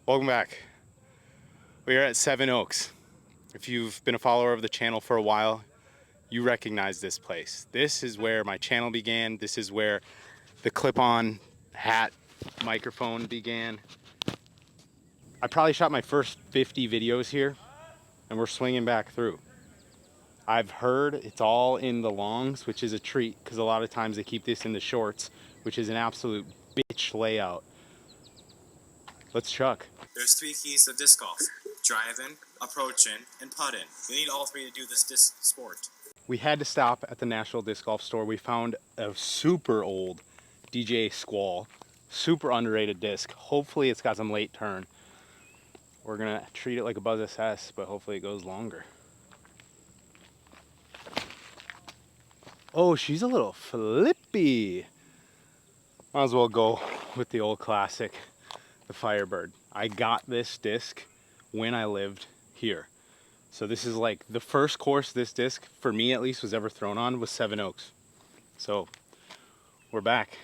Welcome back. We are at Seven Oaks. If you've been a follower of the channel for a while, you recognize this place. This is where my channel began. This is where the clip-on hat microphone began. I probably shot my first 50 videos here, and we're swinging back through. I've heard it's all in the longs, which is a treat, because a lot of times they keep this in the shorts, which is an absolute bitch layout. Let's chuck. There's 3 keys to disc golf: driving, approaching, and putting. You need all 3 to do this disc sport. We had to stop at the National Disc Golf store. We found a super old DJ Squall, super underrated disc. Hopefully it's got some late turn. We're gonna treat it like a Buzz SS, but hopefully it goes longer. Oh, she's a little flippy. Might as well go with the old classic, the Firebird. I got this disc when I lived here. So this is like the first course this disc, for me at least, was ever thrown on was Seven Oaks. So we're back.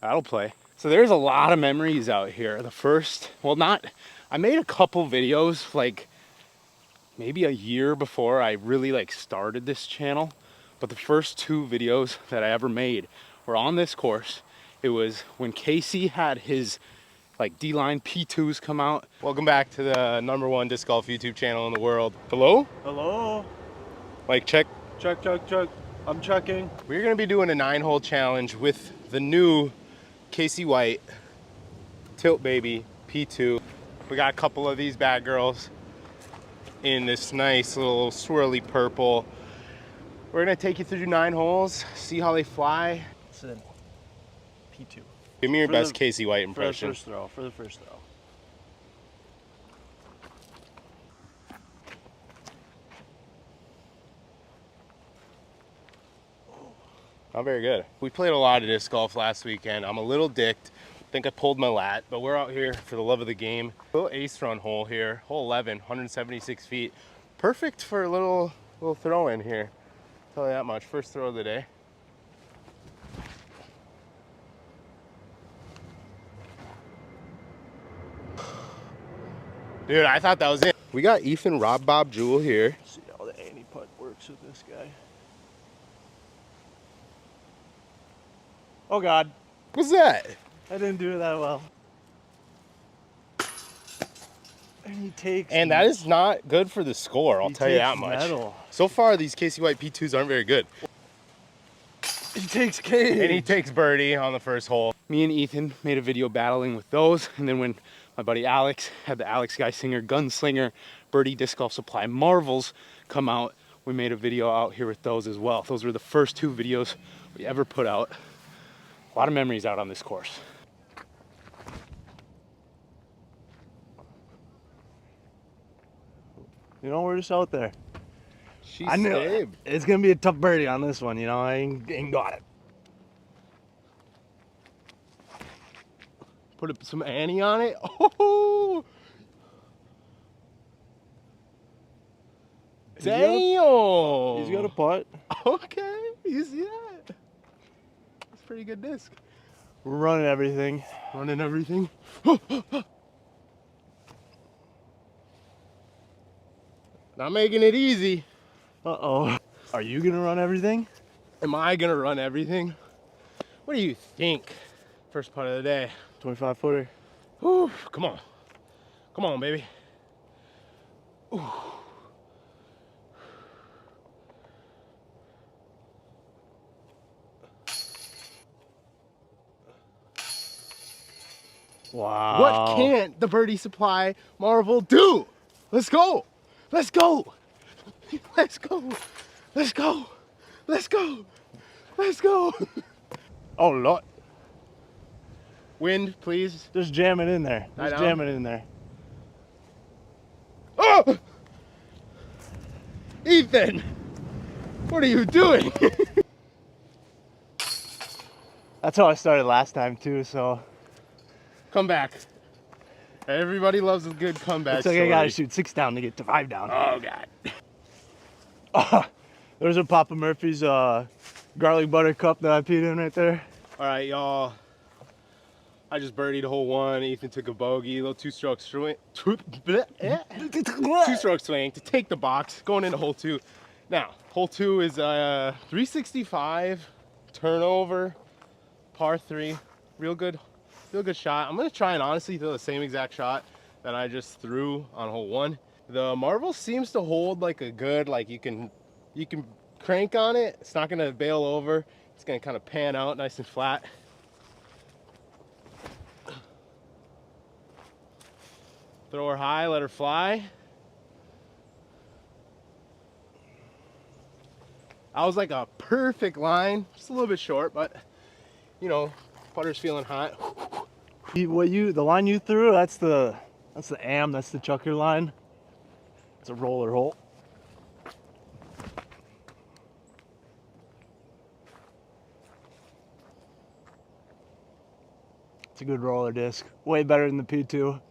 That'll play. So there's a lot of memories out here. The first, well, I made a couple videos like maybe a year before I really like started this channel. But the first 2 videos that I ever made were on this course. It was when Casey had his like D-line P2s come out. Welcome back to the #1 disc golf YouTube channel in the world. Hello? Hello? Like check. Check, check, check. I'm checking. We're gonna be doing a 9-hole challenge with the new Casey White Tilt Baby P2. We got a couple of these bad girls in this nice little swirly purple. We're gonna take you through 9 holes, see how they fly. Listen, P2. Give me your For best the- Casey White For the impression. first throw, for the first throw. Not very good. We played a lot of disc golf last weekend. I'm a little dicked. I think I pulled my lat, but we're out here for the love of the game. Little ace run hole here, hole 11, 176 feet. Perfect for a little throw in here. Tell you that much. First throw of the day. Dude, I thought that was it. We got Ethan Rob Bob Jewel here. Let's see how the anti-putt works with this guy. Oh God, What's that? I didn't do it that well. And he takes. And that is not good for the score, I'll tell you that much. Metal. So far, these Casey White P2s aren't very good. He takes cage. And he takes birdie on the first hole. Me and Ethan made a video battling with those. And then when my buddy Alex had the Alex Geisinger Gunslinger Birdie Disc Golf Supply Marvels come out, we made a video out here with those as well. Those were the first 2 videos we ever put out. A lot of memories out on this course. You know, we're just out there. She I knew saved. it's gonna be a tough birdie on this one. You know, I ain't got it. Put some Annie on it. Oh! Damn! He's got a putt. Okay, you see that? That's a pretty good disc. We're running everything. Running everything. Not making it easy. Uh-oh. Are you gonna run everything? Am I gonna run everything? What do you think? First putt of the day. 25 footer. Whew, come on. Come on, baby. Ooh. Wow. What can't the Birdie Supply Marvel do? Let's go. Let's go. Let's go. Let's go. Let's go. Let's go. Oh, Lord. Wind, please. Just jam it in there. I Just know. jam it in there. Oh! Ethan, what are you doing? That's how I started last time too, so. Come back. Everybody loves a good comeback Looks like story. I gotta shoot 6 down to get to 5 down. Oh, God. Oh, There's a Papa Murphy's garlic butter cup that I peed in right there. All right, y'all. I just birdied hole 1. Ethan took a bogey, little two-stroke swing. Two-stroke swing to take the box, going into hole 2. Now, hole 2 is 365 turnover, par 3. Real good shot. I'm gonna try and honestly throw the same exact shot that I just threw on hole 1. The marble seems to hold like a good, like you can crank on it. It's not gonna bail over. It's gonna kind of pan out nice and flat. Throw her high, let her fly. That was like a perfect line, just a little bit short, but you know, putter's feeling hot. The line you threw, that's the am, that's the chucker line. It's a roller hole. It's a good roller disc. Way better than the P2.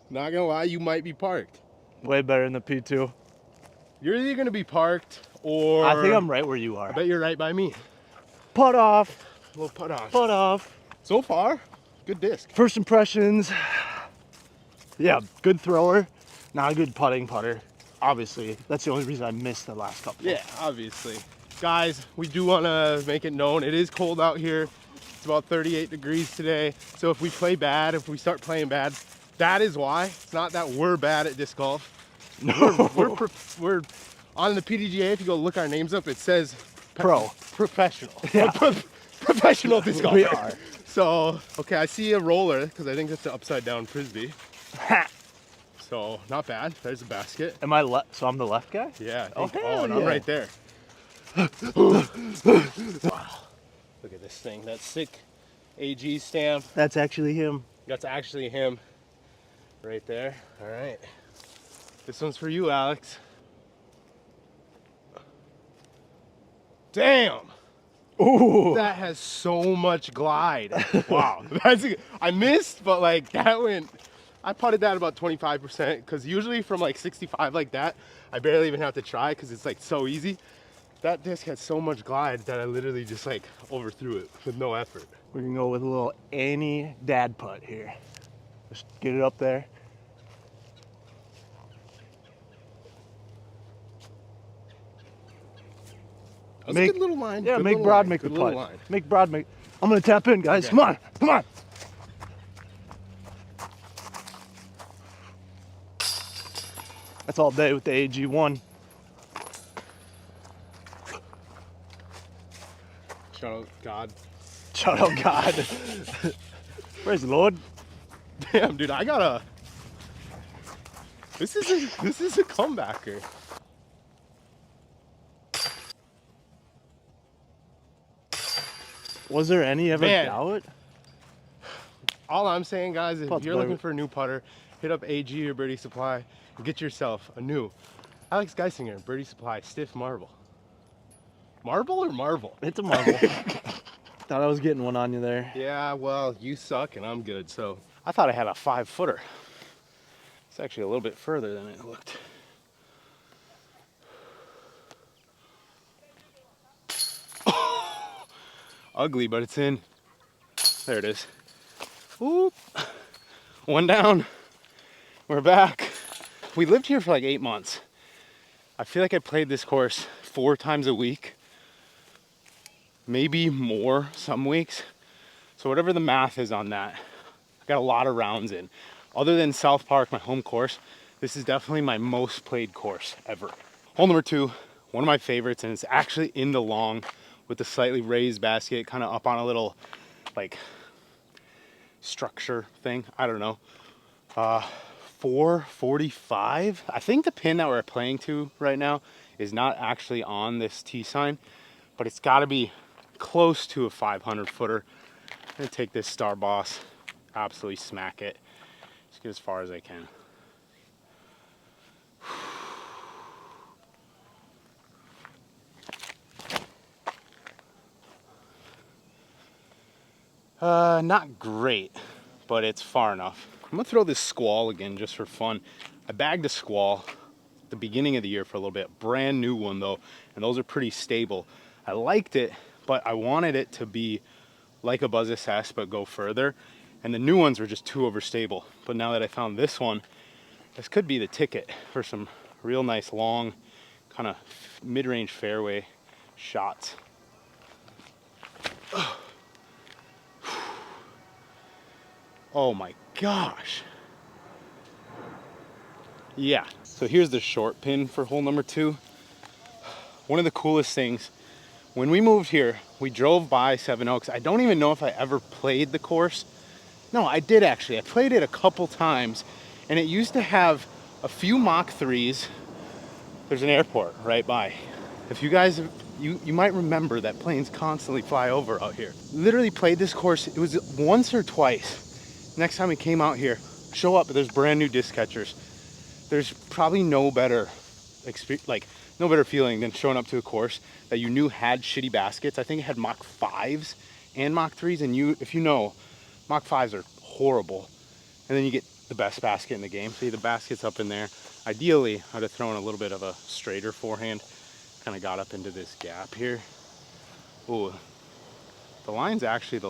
Not gonna lie, you might be parked. Way better than the P2. You're either gonna be parked or I think I'm right where you are. I bet you're right by me. Putt off. A little putt off. Putt off. So far, good disc. First impressions. Yeah, good thrower. Not a good putting putter. Obviously, that's the only reason I missed the last couple. Yeah, obviously. Guys, we do want to make it known, it is cold out here. It's about 38 degrees today. So if we play bad, if we start playing bad, that is why. It's not that we're bad at disc golf. No. We're on the PDGA. If you go look our names up, it says professional. Yeah. Professional disc golfer. We are. So, okay, I see a roller because I think that's an upside down Frisbee. So, not bad. There's a basket. Am I left? So I'm the left guy? Yeah. Oh, hell and yeah. I'm right there. Wow. Look at this thing. That sick AG stamp. That's actually him. That's actually him right there. All right. This one's for you, Alex. Damn. Ooh. That has so much glide. Wow. I missed, but like that went. I putted that about 25% because usually from like 65 like that, I barely even have to try because it's like so easy. That disc had so much glide that I literally just like overthrew it with no effort. We can go with a little Annie dad putt here. Just get it up there. That was a good little line. Yeah, Good make little Broad line. make Good the little putt. line. Make Broad make. I'm gonna tap in, guys. Okay. Come on, come on. That's all day with the AG1. Shout out God. Shout out God. Praise the Lord. Damn, dude, I got a. This is a comebacker. Was there any ever Man. doubt? All I'm saying, guys, if Putts, you're baby. looking for a new putter, hit up AG or Birdie Supply and get yourself a new Alex Geisinger Birdie Supply stiff marble. Marble or marvel? It's a marble. Thought I was getting one on you there. Yeah, well, you suck and I'm good. So I thought I had a 5-footer. It's actually a little bit further than it looked. Ugly, but it's in. There it is. Oop. One down. We're back. We lived here for like 8 months. I feel like I played this course 4 times a week. Maybe more some weeks. So whatever the math is on that, I got a lot of rounds in. Other than South Park, my home course, this is definitely my most played course ever. Hole number 2, one of my favorites, and it's actually in the long with the slightly raised basket, kind of up on a little like structure thing. I don't know. 445. I think the pin that we're playing to right now is not actually on this T sign, but it's got to be close to a 500 footer. I'm gonna take this Star Boss, absolutely smack it. Just get as far as I can. Not great, but it's far enough. I'm gonna throw this squall again just for fun. I bagged a squall at the beginning of the year for a little bit. Brand new one though. and those are pretty stable. I liked it, but I wanted it to be like a Buzz SS, but go further. And the new ones were just too overstable. But now that I found this one, this could be the ticket for some real nice long, kind of mid-range fairway shots. Oh my gosh. Yeah, so here's the short pin for hole number 2. One of the coolest things, when we moved here, we drove by Seven Oaks. I don't even know if I ever played the course. No, I did actually. I played it a couple times, and it used to have a few Mach 3s. There's an airport right by. If you guys, you might remember that planes constantly fly over out here. Literally played this course, it was once or twice. Next time we came out here, show up, there's brand new disc catchers. There's probably no better experience, like no better feeling than showing up to a course that you knew had shitty baskets. I think it had Mach 5s and Mach 3s, and if you know, Mach 5s are horrible. And then you get the best basket in the game. See, the basket's up in there. Ideally, I'd have thrown a little bit of a straighter forehand. Kind of got up into this gap here. Ooh, the line's actually the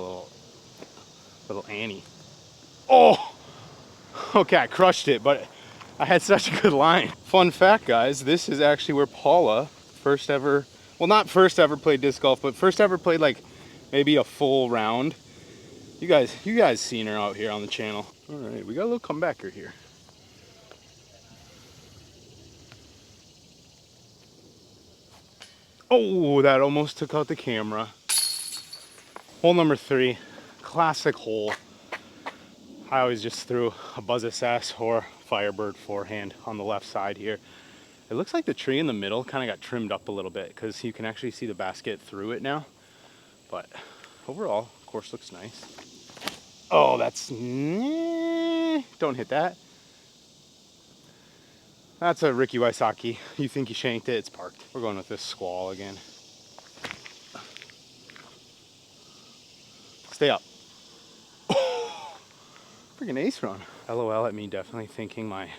little Annie. Oh, okay, I crushed it, but I had such a good line. Fun fact, guys, this is actually where Paula first ever, well, not first ever played disc golf, but first ever played like maybe a full round. You guys seen her out here on the channel. All right, we got a little comebacker here. Oh, that almost took out the camera. Hole number 3, classic hole. I always just threw a Buzz SS or Firebird forehand on the left side here. It looks like the tree in the middle kind of got trimmed up a little bit because you can actually see the basket through it now. But overall, course looks nice. Oh, that's, don't hit that. That's a Ricky Wysocki. You think you shanked it, it's parked. We're going with this squall again. Stay up. Freaking ace run. LOL at me definitely thinking my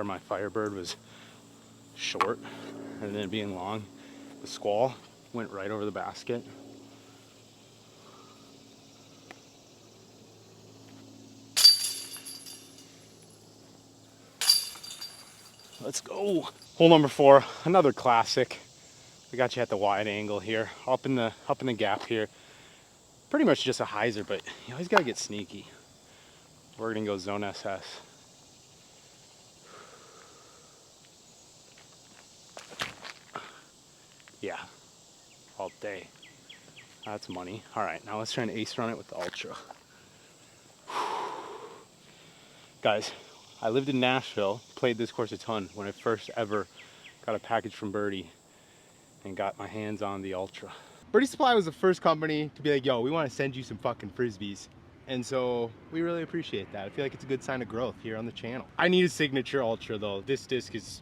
my Firebird was short and then being long. The squall went right over the basket. Let's go. Hole number 4, another classic. We got you at the wide angle here, up in the gap here. Pretty much just a hyzer, but you always gotta get sneaky. We're gonna go zone SS. Yeah, all day. That's money. All right, now let's try and ace run it with the Ultra. Guys, I lived in Nashville, played this course a ton when I first ever got a package from Birdie and got my hands on the Ultra. Birdie Supply was the first company to be like, yo, we want to send you some fucking Frisbees. And so we really appreciate that. I feel like it's a good sign of growth here on the channel. I need a signature Ultra though. This disc is...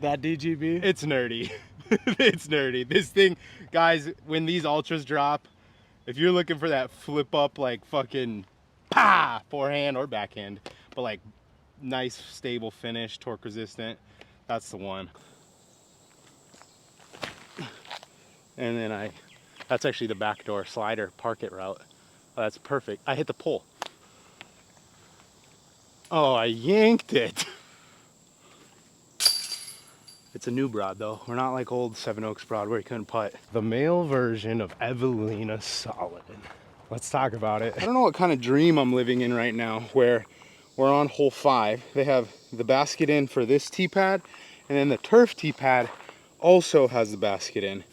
That DGB? It's nerdy. It's nerdy. This thing, guys, when these Ultras drop, if you're looking for that flip up, like fucking forehand or backhand, but like nice stable finish, torque resistant, that's the one. And then that's actually the backdoor slider park it route. Oh, that's perfect. I hit the pole. Oh, I yanked it. It's a new broad though. We're not like old Seven Oaks broad where you couldn't putt. The male version of Evelina Solid. Let's talk about it. I don't know what kind of dream I'm living in right now where we're on hole 5. They have the basket in for this tee pad, and then the turf tee pad also has the basket in.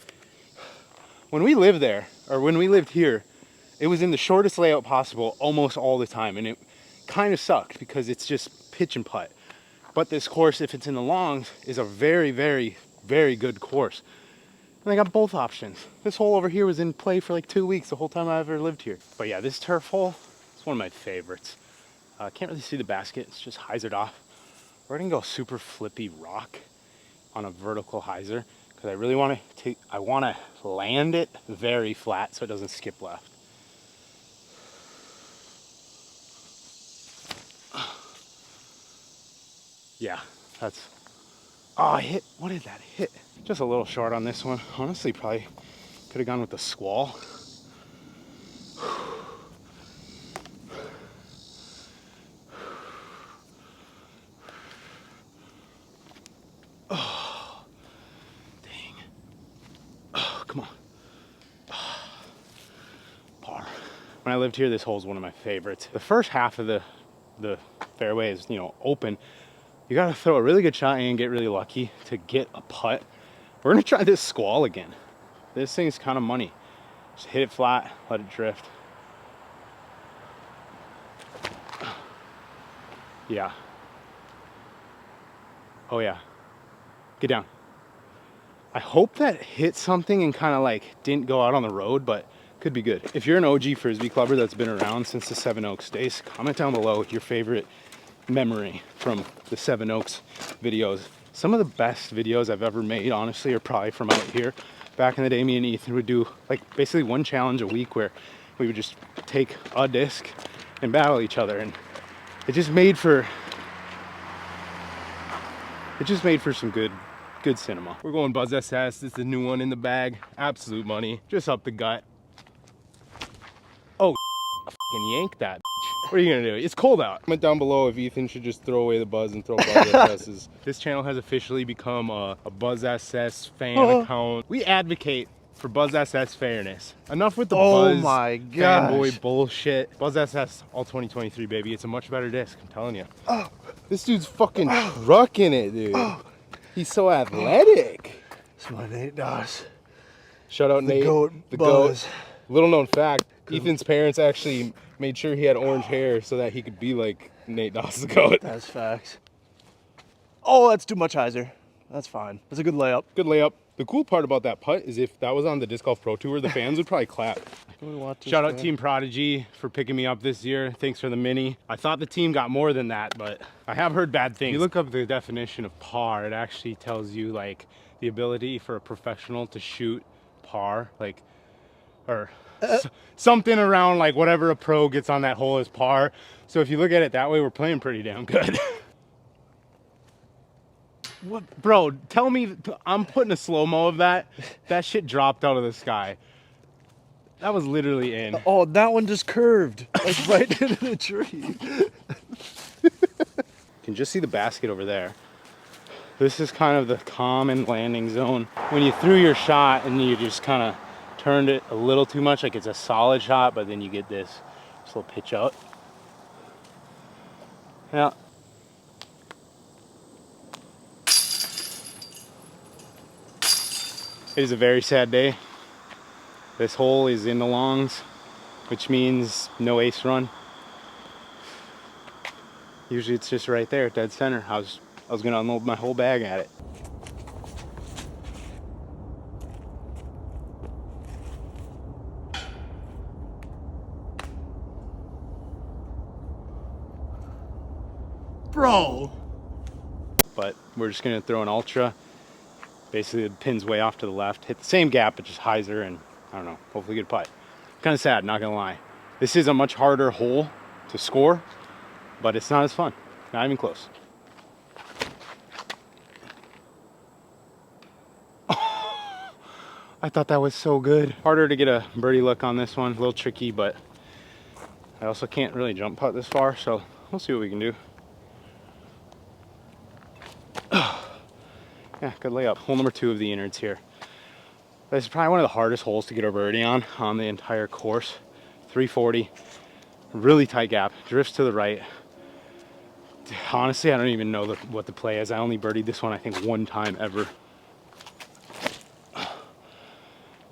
When we lived there, or when we lived here, it was in the shortest layout possible almost all the time, and it kind of sucked because it's just pitch and putt. But this course, if it's in the longs, is a very, very, very good course. And they got both options. This hole over here was in play for like 2 weeks the whole time I ever lived here. But yeah, this turf hole is one of my favorites. Can't really see the basket, it's just hyzered off. We're gonna go super flippy rock on a vertical hyzer because I really want to land it very flat so it doesn't skip left. Yeah, that's Oh, I hit, what did that hit? Just a little short on this one. Honestly, probably could have gone with the squall. Oh, dang. Oh, come on. Par. When I lived here, this hole is one of my favorites. The first half of the fairway is, you know, open. You gotta throw a really good shot and get really lucky to get a putt. We're gonna try this squall again. This thing's kind of money. Just hit it flat, let it drift. Yeah. Oh yeah. Get down. I hope that hit something and kind of like didn't go out on the road, but could be good. If you're an OG Frisbee clubber that's been around since the Seven Oaks days, comment down below your favorite memory from the Seven Oaks videos. Some of the best videos I've ever made, honestly, are probably from out here. Back in the day, me and Ethan would do like basically one challenge a week where we would just take a disc and battle each other, and it just made for some good cinema. We're going Buzz SS. This is the new one in the bag. Absolute money. Just up the gut. Oh, I fucking yanked that bitch. What are you gonna do? It's cold out. Comment down below if Ethan should just throw away the Buzz and throw Buzz SS's. This channel has officially become a Buzz SS fan account. We advocate for Buzz SS fairness. Enough with the Buzz fanboy bullshit. Buzz SS all 2023, baby. It's a much better disc, I'm telling you. Oh, this dude's fucking trucking it, dude. Oh. He's so athletic. That's what Nate does. Shout out Nate, the goat. Little known fact, Ethan's parents actually made sure he had orange hair so that he could be like Nate Doss, the goat. That's facts. Oh, that's too much hyzer. That's fine. That's a good layup. Good layup. The cool part about that putt is if that was on the Disc Golf Pro Tour, the fans would probably clap. Shout out Team Prodigy for picking me up this year. Thanks for the mini. I thought the team got more than that, but I have heard bad things. You look up the definition of par, it actually tells you like the ability for a professional to shoot par, like, or something around like whatever a pro gets on that hole is par. So if you look at it that way, we're playing pretty damn good. What, bro, tell me, I'm putting a slow-mo of that. That shit dropped out of the sky. That was literally in. Oh, that one just curved, like right into the tree. You can just see the basket over there. This is kind of the common landing zone. When you threw your shot and you just kind of turned it a little too much, like it's a solid shot, but then you get this little pitch out. Yeah. It is a very sad day. This hole is in the longs, which means no ace run. Usually it's just right there, dead center. I was gonna unload my whole bag at it. Bro. But we're just gonna throw an ultra. Basically the pin's way off to the left. Hit the same gap, but just hyzer and I don't know, hopefully get a putt. Kind of sad, not gonna lie. This is a much harder hole to score, but it's not as fun. Not even close. I thought that was so good. Harder to get a birdie look on this one, a little tricky, but I also can't really jump putt this far, so we'll see what we can do. Yeah, good layup. Hole number 2 of the innards here. This is probably one of the hardest holes to get a birdie on the entire course. 340, really tight gap, drifts to the right. Honestly, I don't even know what the play is. I only birdied this one, I think, one time ever. Yeah,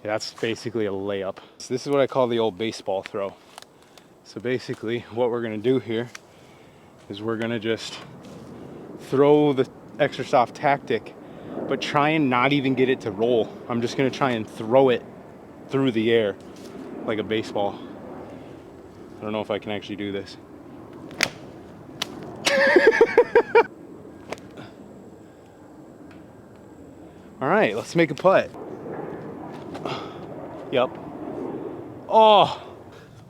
that's basically a layup. So this is what I call the old baseball throw. So basically, what we're gonna do here is we're gonna just throw the extra soft tactic, but try and not even get it to roll. I'm just gonna try and throw it through the air like a baseball. I don't know if I can actually do this. All right, let's make a putt. Yep. Oh,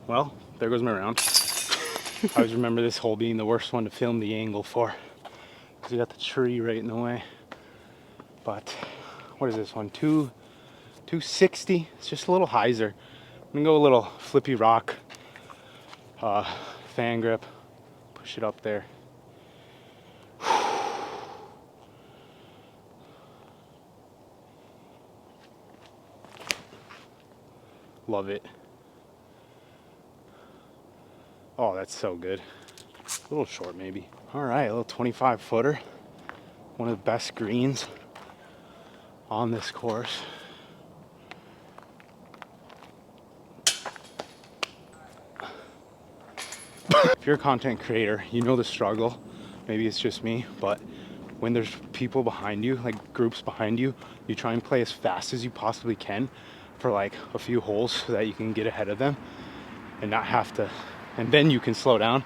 well, there goes my round. I always remember this hole being the worst one to film the angle for, because we got the tree right in the way. But what is this one? 260. It's just a little hyzer. I'm gonna go a little flippy rock, fan grip. Push it up there. Love it. Oh, that's so good. A little short maybe. All right, a little 25 footer. One of the best greens on this course. If you're a content creator, you know the struggle. Maybe it's just me, but when there's people behind you, like groups behind you, you try and play as fast as you possibly can for like a few holes so that you can get ahead of them and not have to, and then you can slow down,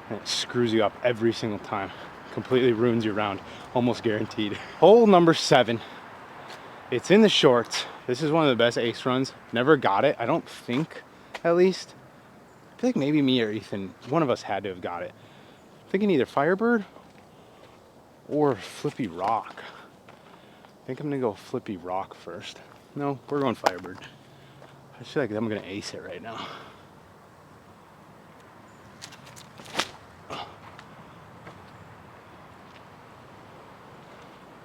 and it screws you up every single time. Completely ruins your round, almost guaranteed. Hole number 7. It's in the shorts. This is one of the best ace runs. Never got it, I don't think, at least. I feel like maybe me or Ethan, one of us had to have got it. I'm thinking either Firebird or Flippy Rock. I think I'm gonna go Flippy Rock first. No, we're going Firebird. I feel like I'm gonna ace it right now.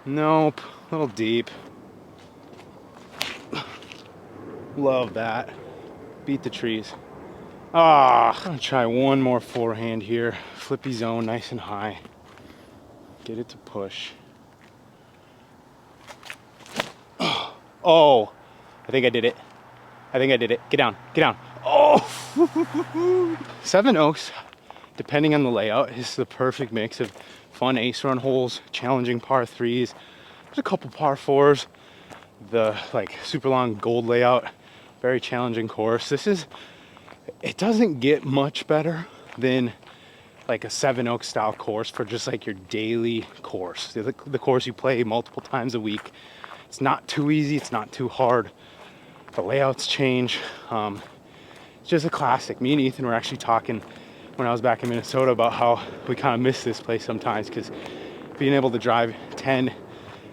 Nope, a little deep. Love that. Beat the trees. I'm gonna try one more forehand here. Flippy zone, nice and high. Get it to push. Oh, I think I did it. I think I did it. Get down, get down. Oh! 7 Oaks, depending on the layout, is the perfect mix of fun ace run holes, challenging par 3s. There's a couple par 4s. The like super long gold layout, very challenging course. It doesn't get much better than like a 7 Oaks style course for just like your daily course. The course you play multiple times a week. It's not too easy, it's not too hard. The layouts change. It's just a classic. Me and Ethan were actually talking when I was back in Minnesota about how we kind of miss this place sometimes, because being able to drive 10,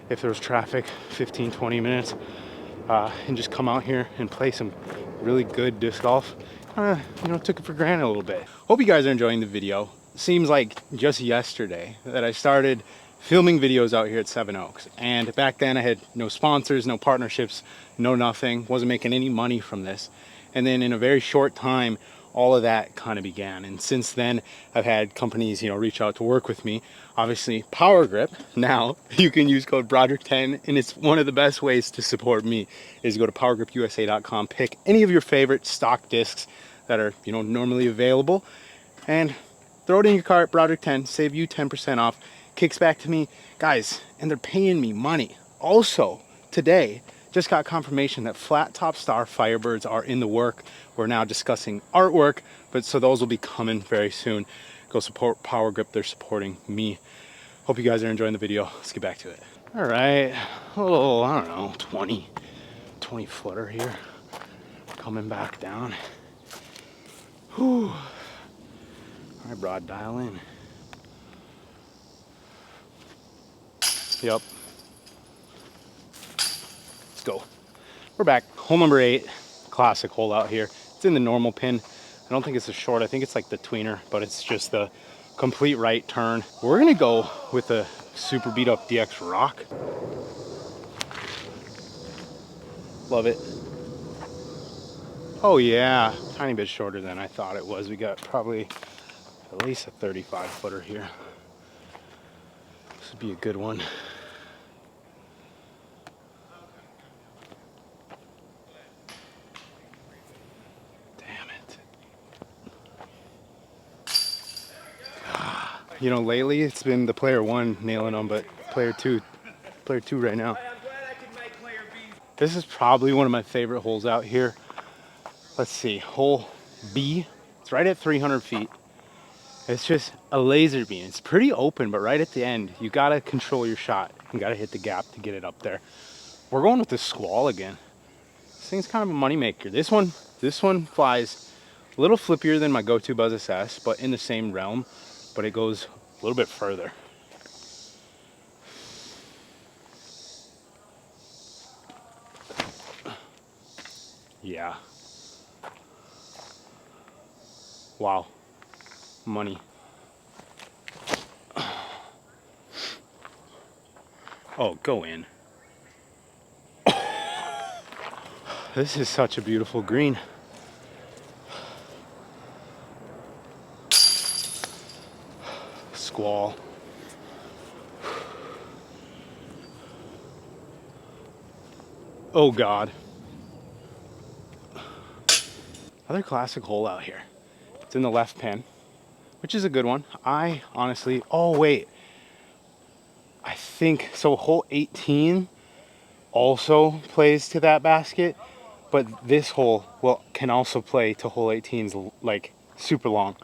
if there was traffic, 15, 20 minutes, and just come out here and play some really good disc golf, took it for granted a little bit. Hope you guys are enjoying the video. Seems like just yesterday that I started filming videos out here at 7 Oaks, and back then I had no sponsors, no partnerships, no nothing, wasn't making any money from this. And then in a very short time, all of that kind of began. And since then, I've had companies, reach out to work with me. Obviously, Power Grip. Now you can use code Broderick10, and it's one of the best ways to support me is go to powergripusa.com, pick any of your favorite stock discs that are, normally available, and throw it in your cart, Broderick10, save you 10% off, kicks back to me, guys, and they're paying me money. Also, today, just got confirmation that flat top star Firebirds are in the work. We're now discussing artwork, but so those will be coming very soon. Go support Power Grip, they're supporting me. Hope you guys are enjoying the video. Let's get back to it. All right, a little, I don't know, 20 footer here. Coming back down. Whew. All right, Broad, dial in. Yep. Let's go. We're back. Hole number 8. Classic hole out here. It's in the normal pin. I don't think it's a short. I think it's like the tweener, but it's just the complete right turn. We're gonna go with a super beat up DX Rock. Love it. Oh yeah, tiny bit shorter than I thought it was. We got probably at least a 35 footer here. This would be a good one. Lately it's been the player 1 nailing them, but player 2 right now. This is probably one of my favorite holes out here. Let's see, hole B. It's right at 300 feet. It's just a laser beam. It's pretty open, but right at the end, you gotta control your shot. You gotta hit the gap to get it up there. We're going with the squall again. This thing's kind of a moneymaker. This one flies a little flippier than my go-to Buzz SS, but in the same realm, but it goes a little bit further. Yeah. Wow. Money. Oh, go in. This is such a beautiful green. Squall. Oh God. Another classic hole out here. It's in the left pin, which is a good one. I honestly, oh wait. I think, so hole 18 also plays to that basket, but this hole can also play to hole 18's like super long.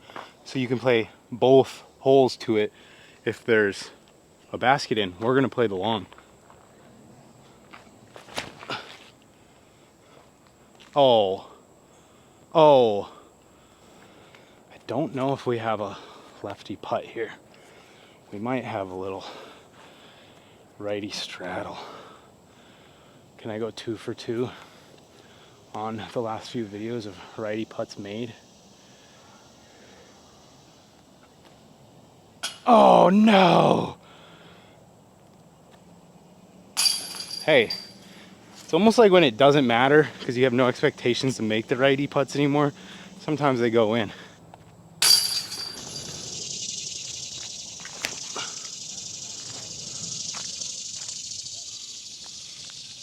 So you can play both holes to it if there's a basket in. We're gonna play the long. Oh, oh. I don't know if we have a lefty putt here. We might have a little righty straddle. Can I go 2 for 2 on the last few videos of righty putts made? Oh no! Hey, it's almost like when it doesn't matter because you have no expectations to make the righty putts anymore. Sometimes they go in.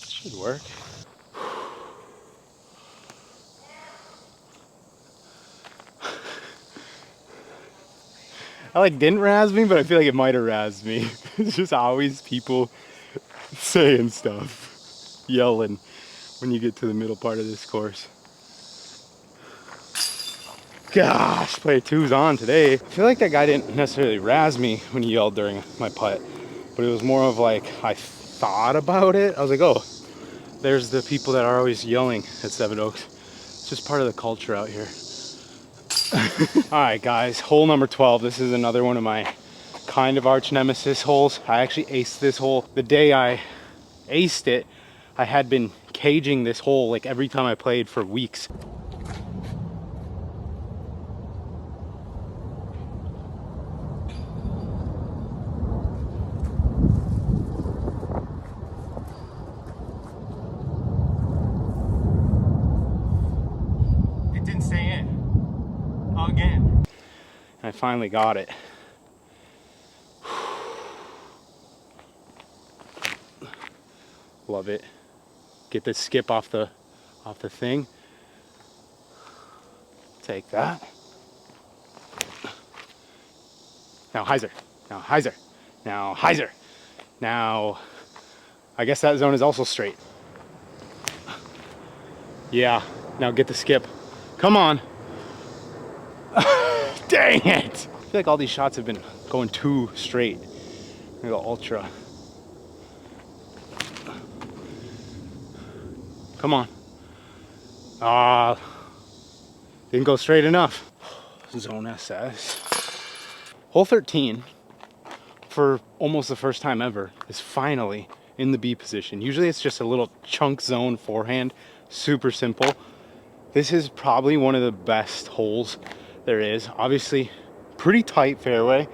Should work. I like didn't razz me, but I feel like it might have razzed me. It's just always people saying stuff, yelling when you get to the middle part of this course. Gosh, player 2's on today. I feel like that guy didn't necessarily razz me when he yelled during my putt, but it was more of like I thought about it. I was like, oh, there's the people that are always yelling at Seven Oaks. It's just part of the culture out here. All right, guys, hole number 12. This is another one of my kind of arch nemesis holes. I actually aced this hole. The day I aced it, I had been caging this hole like every time I played for weeks. It didn't stay in. Again. And I finally got it. Love it. Get the skip off the thing. Take that. Now hyzer. Now hyzer. Now hyzer. Now I guess that zone is also straight. Yeah. Now get the skip. Come on. Dang it! I feel like all these shots have been going too straight. I'm gonna go ultra. Come on. Didn't go straight enough. Zone SS. Hole 13, for almost the first time ever, is finally in the B position. Usually it's just a little chunk zone forehand, super simple. This is probably one of the best holes there is. Obviously, pretty tight fairway,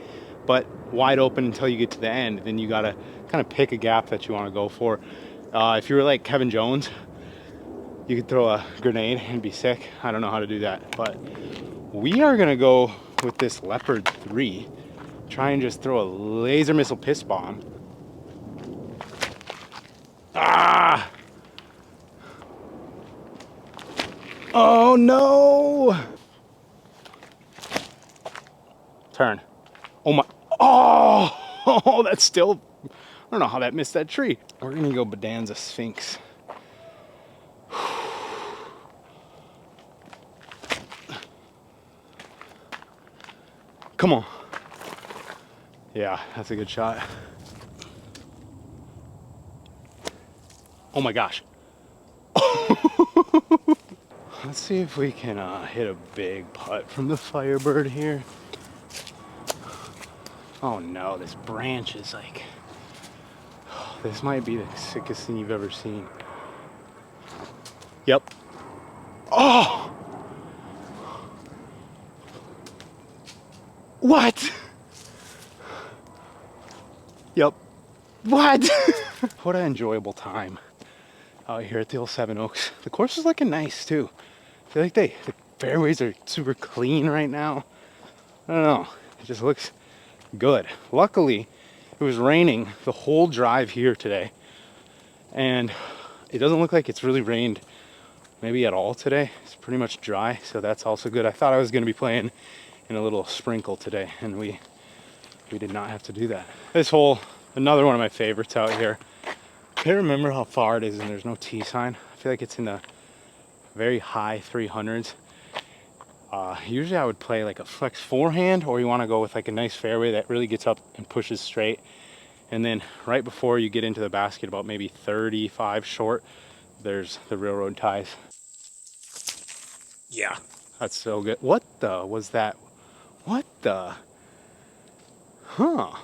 but wide open until you get to the end. Then you gotta kind of pick a gap that you wanna go for. If you were like Kevin Jones, you could throw a grenade and be sick. I don't know how to do that, but we are gonna go with this Leopard 3. Try and just throw a laser missile piss bomb. Ah! Oh no! Turn. Oh my, oh, that's still, I don't know how that missed that tree. We're gonna go Bonanza Sphinx. Come on. Yeah, that's a good shot. Oh my gosh. Let's see if we can hit a big putt from the Firebird here. Oh no, this branch is like, this might be the sickest thing you've ever seen. Yep. Oh! What? Yep. What? What an enjoyable time out here at the old Seven Oaks. The course is looking nice too. I feel like the fairways are super clean right now. I don't know. It just looks good. Luckily, it was raining the whole drive here today. And it doesn't look like it's really rained maybe at all today. It's pretty much dry, so that's also good. I thought I was going to be playing in a little sprinkle today, and we did not have to do that. This hole, another one of my favorites out here. I can't remember how far it is, and there's no T sign. I feel like it's in the very high 300s. Usually I would play like a flex forehand, or you want to go with like a nice fairway that really gets up and pushes straight. And then right before you get into the basket, about maybe 35 short, there's the railroad ties. Yeah, that's so good. What the was that? What the? Huh.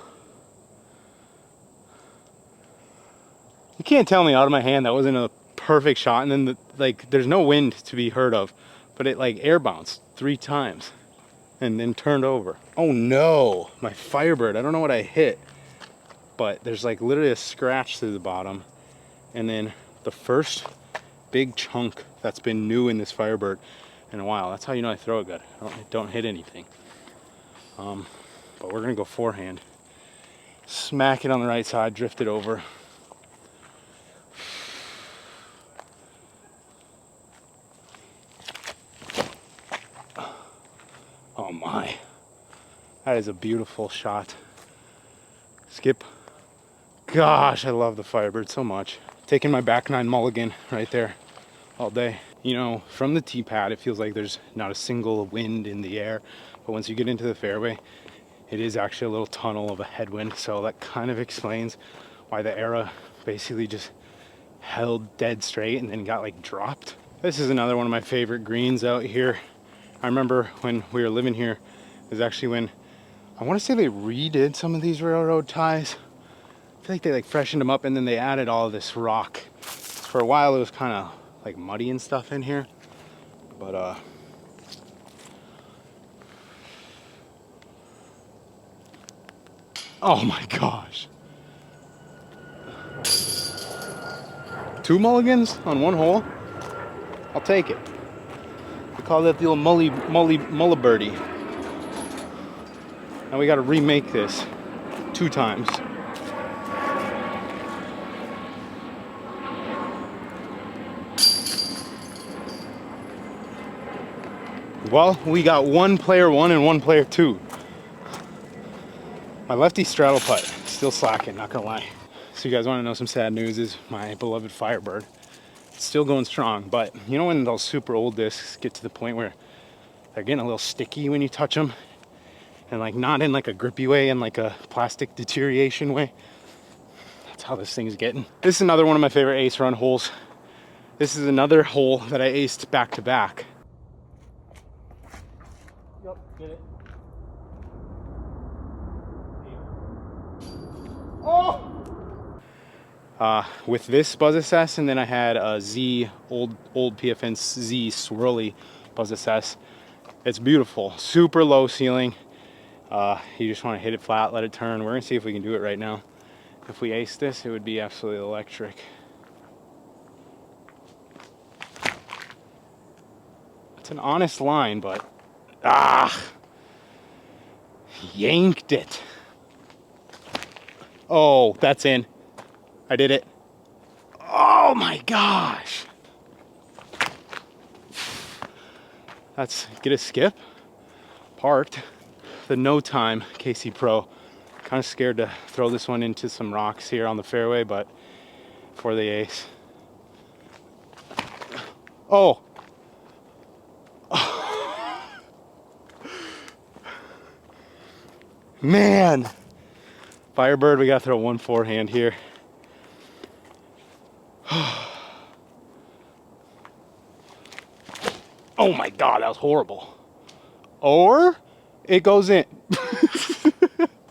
You can't tell me out of my hand that wasn't a perfect shot, and then like there's no wind to be heard of, but it like air bounced 3 times and then turned over. Oh no, my Firebird. I don't know what I hit, but there's like literally a scratch through the bottom, and then the first big chunk that's been new in this Firebird in a while. That's how you know I throw it good. I don't hit anything. But we're gonna go forehand. Smack it on the right side, drift it over. Oh my, that is a beautiful shot. Skip. Gosh, I love the Firebird so much. Taking my back 9 mulligan right there all day. You know, from the tee pad, it feels like there's not a single wind in the air, but once you get into the fairway, it is actually a little tunnel of a headwind, so that kind of explains why the arrow basically just held dead straight and then got like dropped. This is another one of my favorite greens out here. I remember when we were living here, it was actually when, I want to say they redid some of these railroad ties. I feel like they like freshened them up, and then they added all of this rock. For a while it was kind of like muddy and stuff in here, but oh my gosh. 2 mulligans on 1 hole? I'll take it. We call that the old mully birdie. Now we got to remake this 2 times. Well, we got 1 player 1 and 1 player 2. My lefty straddle putt, still slacking, not gonna lie. So you guys want to know some sad news? Is my beloved Firebird. It's still going strong, but you know when those super old discs get to the point where they're getting a little sticky when you touch them, and like not in like a grippy way, in like a plastic deterioration way? That's how this thing's getting. This is another one of my favorite ace run holes. This is another hole that I aced back to back. Yep, get it. Oh! With this Buzz Assess, and then I had a Z, old PFN Z swirly Buzz Assess. It's beautiful, super low ceiling. You just want to hit it flat, let it turn. We're gonna see if we can do it right now. If we ace this, it would be absolutely electric. It's an honest line, but yanked it. Oh, that's in. I did it. Oh my gosh. That's, get a skip. Parked. The No Time KC Pro. Kind of scared to throw this one into some rocks here on the fairway, but for the ace. Oh. Man. Firebird, we gotta throw 1 forehand here. Oh my God, that was horrible. Or it goes in.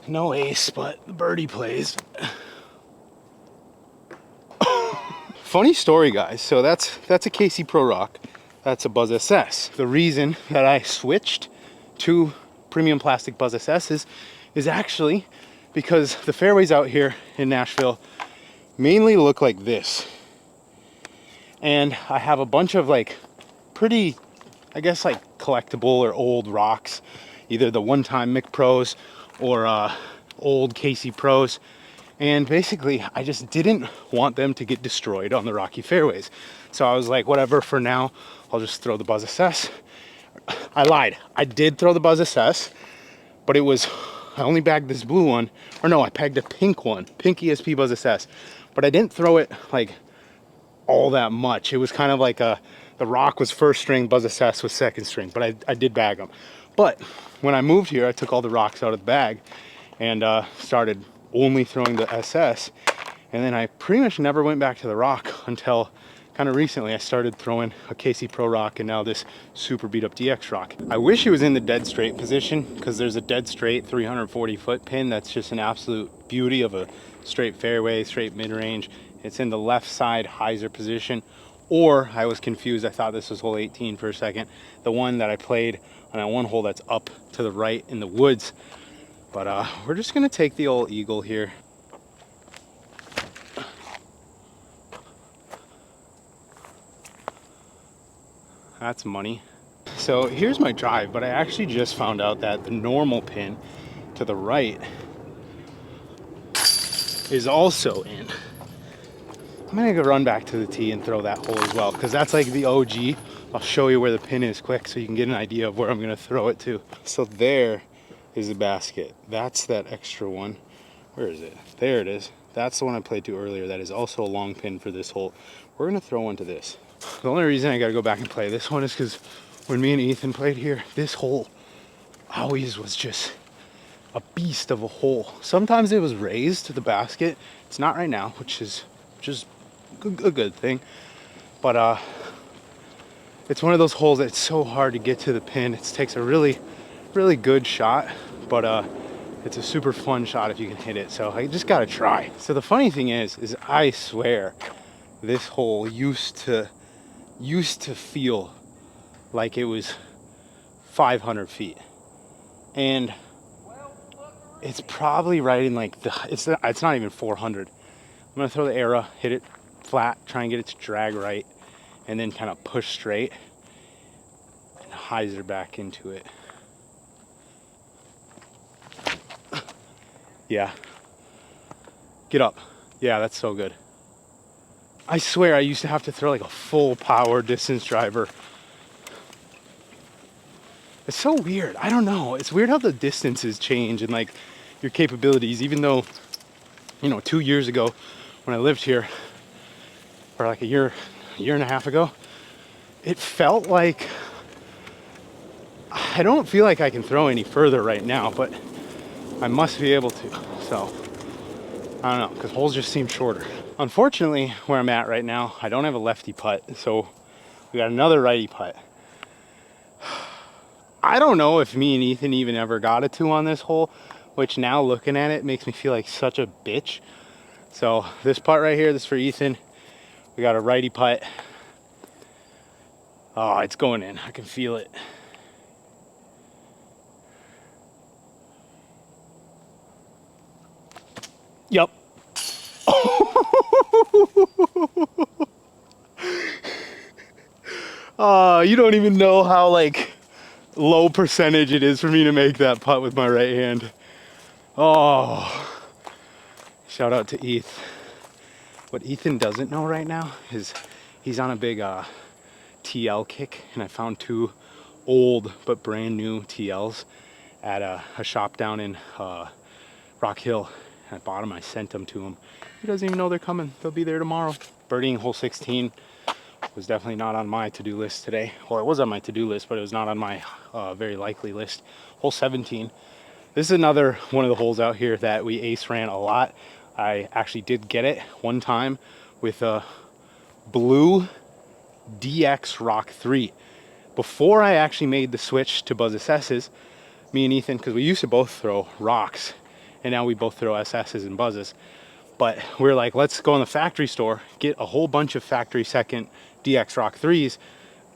No ace, but the birdie plays. Funny story, guys. So that's a KC Pro rock. that's a Buzz SS. The reason that I switched to premium plastic Buzz SS's is actually because the fairways out here in Nashville mainly look like this. And I have a bunch of like pretty, I guess like collectible or old rocks, either the one-time Mick Pros or old Casey Pros. And basically I just didn't want them to get destroyed on the rocky fairways. So I was like, whatever, for now, I'll just throw the Buzz SS. I lied, I did throw the Buzz SS, but it was, I only bagged this blue one, or no, I pegged a pink one, pink ESP Buzz SS, but I didn't throw it like all that much. It was kind of like the rock was first string, Buzz SS was second string, but I did bag them. But when I moved here, I took all the rocks out of the bag and started only throwing the SS, and then I pretty much never went back to the rock until kind of recently. I started throwing a KC Pro rock and now this super beat up DX rock. I wish it was in the dead straight position, because there's a dead straight 340 foot pin that's just an absolute beauty of a straight fairway, straight mid-range. It's in the left side hyzer position. Or I was confused, I thought this was hole 18 for a second, the one that I played on that one hole that's up to the right in the woods. But we're just gonna take the old eagle here. That's money. So here's my drive, but I actually just found out that the normal pin to the right is also in. I'm gonna go run back to the tee and throw that hole as well, because that's like the OG. I'll show you where the pin is quick so you can get an idea of where I'm gonna throw it to. So there is the basket. That's that extra one. Where is it? There it is. That's the one I played to earlier. That is also a long pin for this hole. We're gonna throw one to this. The only reason I gotta go back and play this one is because when me and Ethan played here, this hole always was just a beast of a hole. Sometimes it was raised to the basket. It's not right now, which is just a good thing. But it's one of those holes that's so hard to get to the pin. It takes a really good shot, but it's a super fun shot if you can hit it. So I just gotta try. So the funny thing is I swear this hole used to feel like it was 500 feet, and it's probably right in like it's not even 400. I'm gonna throw the arrow, hit it flat, try and get it to drag right, and then kind of push straight and hyzer back into it. Yeah, get up. Yeah, that's so good. I swear I used to have to throw like a full power distance driver. It's so weird. I don't know. It's weird how the distances change and like your capabilities, even though, you know, 2 years ago when I lived here, or like a year and a half ago, it felt like, I don't feel like I can throw any further right now, but I must be able to. So I don't know, because holes just seem shorter. Unfortunately, where I'm at right now, I don't have a lefty putt, so we got another righty putt. I don't know if me and Ethan even ever got a 2 on this hole, which now looking at it makes me feel like such a bitch. So this putt right here, this is for Ethan. We got a righty putt. Oh, it's going in. I can feel it. Yep. You don't even know how like low percentage it is for me to make that putt with my right hand. Oh, shout out to Eth. What Ethan doesn't know right now is he's on a big TL kick, and I found 2 old but brand new TLs at a shop down in Rock Hill. I bought them, I sent them to him. He doesn't even know they're coming. They'll be there tomorrow. Birdieing hole 16 was definitely not on my to-do list today. Well, it was on my to-do list, but it was not on my very likely list. Hole 17. This is another one of the holes out here that we ace ran a lot. I actually did get it one time with a blue DX Rock 3. Before I actually made the switch to Buzz SS's, me and Ethan, because we used to both throw rocks, and now we both throw SS's and Buzzes. But we're like, let's go in the factory store, get a whole bunch of factory second DX Rock 3s,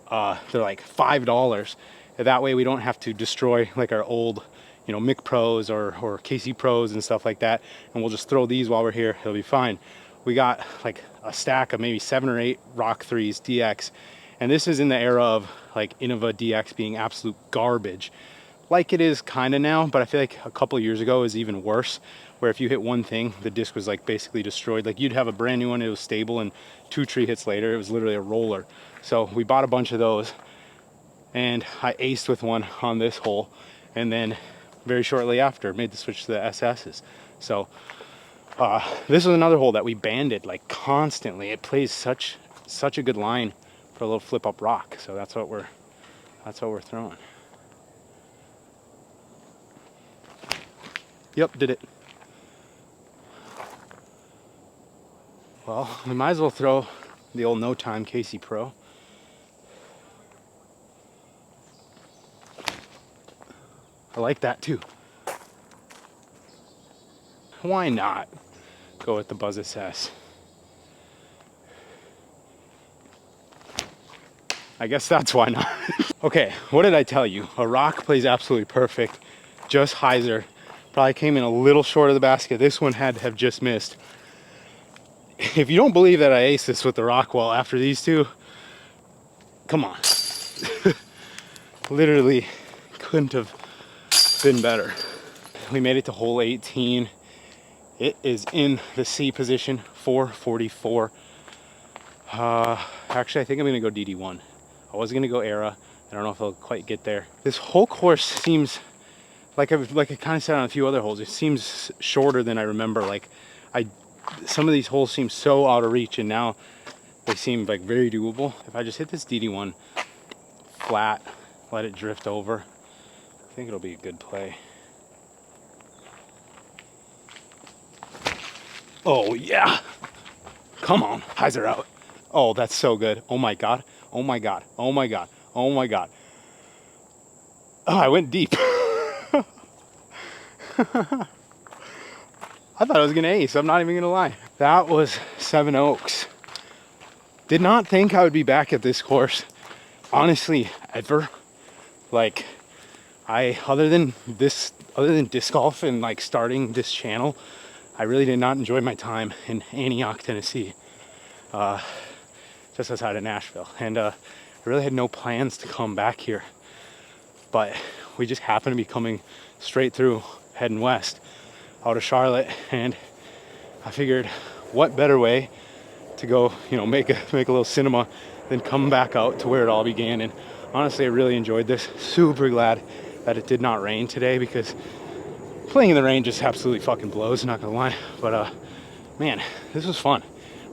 They're like $5. That way we don't have to destroy like our old, you know, Mick Pros or KC Pros and stuff like that. And we'll just throw these while we're here. It'll be fine. We got like a stack of maybe 7 or 8 Rock 3s DX. And this is in the era of like Innova DX being absolute garbage. Like it is kind of now, but I feel like a couple of years ago is even worse, where if you hit one thing, the disc was like basically destroyed. Like you'd have a brand new one, it was stable, and 2 tree hits later, it was literally a roller. So we bought a bunch of those, and I aced with one on this hole, and then very shortly after made the switch to the SS's. So this is another hole that we banded like constantly. It plays such a good line for a little flip up rock. So that's what we're throwing. Yep, did it. Well, we might as well throw the old No Time KC Pro. I like that too. Why not go with the Buzz SS? I guess that's why not. Okay, what did I tell you? A rock plays absolutely perfect. Just hyzer. Probably came in a little short of the basket. This one had to have just missed. If you don't believe that I aced this with the rock wall after these two, come on. Literally couldn't have been better. We made it to hole 18. It is in the C position, 444. Actually, I think I'm gonna go DD1. I was gonna go Era. I don't know if I'll quite get there. This whole course seems like I kind of said on a few other holes. It seems shorter than I remember. Like some of these holes seem so out of reach, and now they seem like very doable. If I just hit this DD1 flat, let it drift over, I think it'll be a good play. Oh yeah, come on, hyzer out. Oh, that's so good. Oh my god, oh my god, oh my god, oh my god. Oh, I went deep. I thought I was gonna ace, I'm not even gonna lie. That was 7 Oaks. Did not think I would be back at this course, honestly, ever. Like, other than disc golf and like starting this channel, I really did not enjoy my time in Antioch, Tennessee, just outside of Nashville. And I really had no plans to come back here, but we just happened to be coming straight through, heading west out of Charlotte, and I figured what better way to go, you know, make a little cinema than come back out to where it all began. And honestly, I really enjoyed this. Super glad that it did not rain today, because playing in the rain just absolutely fucking blows, not gonna lie. But man, this was fun.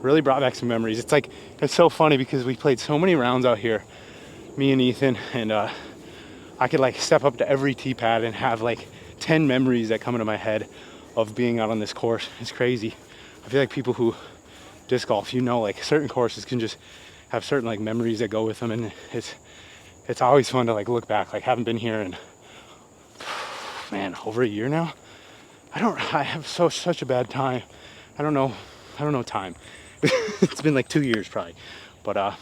Really brought back some memories. It's so funny because we played so many rounds out here, me and Ethan, and I could like step up to every tee pad and have like 10 memories that come into my head of being out on this course. It's crazy. I feel like people who disc golf, you know, like certain courses can just have certain like memories that go with them, and it's always fun to like look back. Like, haven't been here in, man, over a year now. I have such a bad time. I don't know time. It's been like 2 years probably, but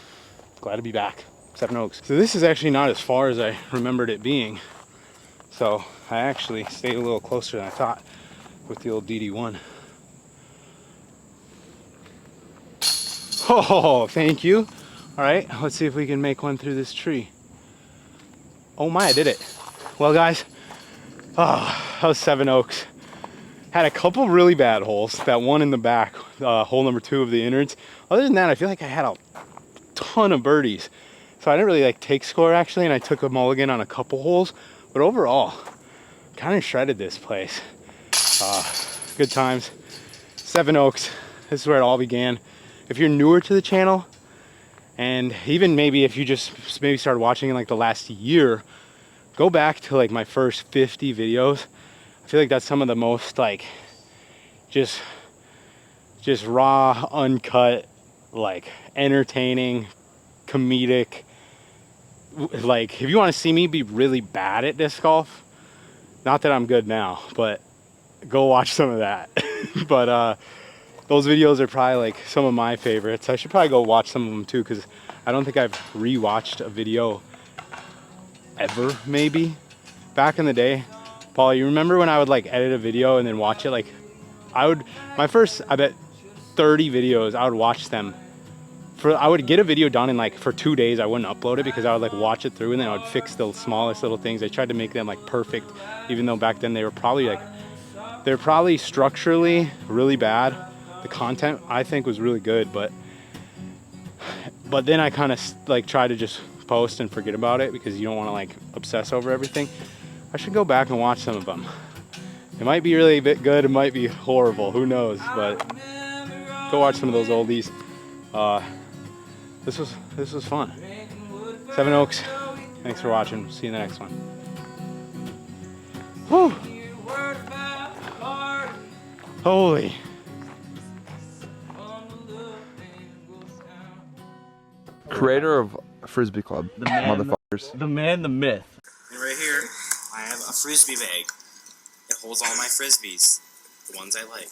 glad to be back. 7 Oaks. So this is actually not as far as I remembered it being. So I actually stayed a little closer than I thought with the old DD1. Oh, thank you. All right, let's see if we can make one through this tree. Oh my, I did it. Well guys, that was 7 Oaks. Had a couple really bad holes. That one in the back, hole number 2 of the innards. Other than that, I feel like I had a ton of birdies. So I didn't really like take score actually, and I took a mulligan on a couple holes. But overall, kind of shredded this place. Good times. 7 Oaks, this is where it all began. If you're newer to the channel, and even maybe if you just maybe started watching in like the last year, go back to like my first 50 videos. I feel like that's some of the most like just raw, uncut, like entertaining, comedic. Like, if you want to see me be really bad at disc golf, not that I'm good now, but go watch some of that. But those videos are probably like some of my favorites. I should probably go watch some of them too, because I don't think I've rewatched a video ever, maybe. Back in the day, Paul, you remember when I would like edit a video and then watch it? Like, my first, I bet 30 videos, I would watch them. I would get a video done in like, for 2 days, I wouldn't upload it because I would like watch it through and then I would fix the smallest little things. I tried to make them like perfect, even though back then they were probably structurally really bad. The content I think was really good, but then I kind of like try to just post and forget about it because you don't want to like obsess over everything. I should go back and watch some of them. It might be really a bit good, it might be horrible, who knows, but go watch some of those oldies. This was fun. Seven Oaks, thanks for watching. See you in the next one. Whew. Holy. Creator of Frisbee Club, The man, motherfuckers. the man, the myth. And right here, I have a Frisbee bag. It holds all my Frisbees, the ones I like.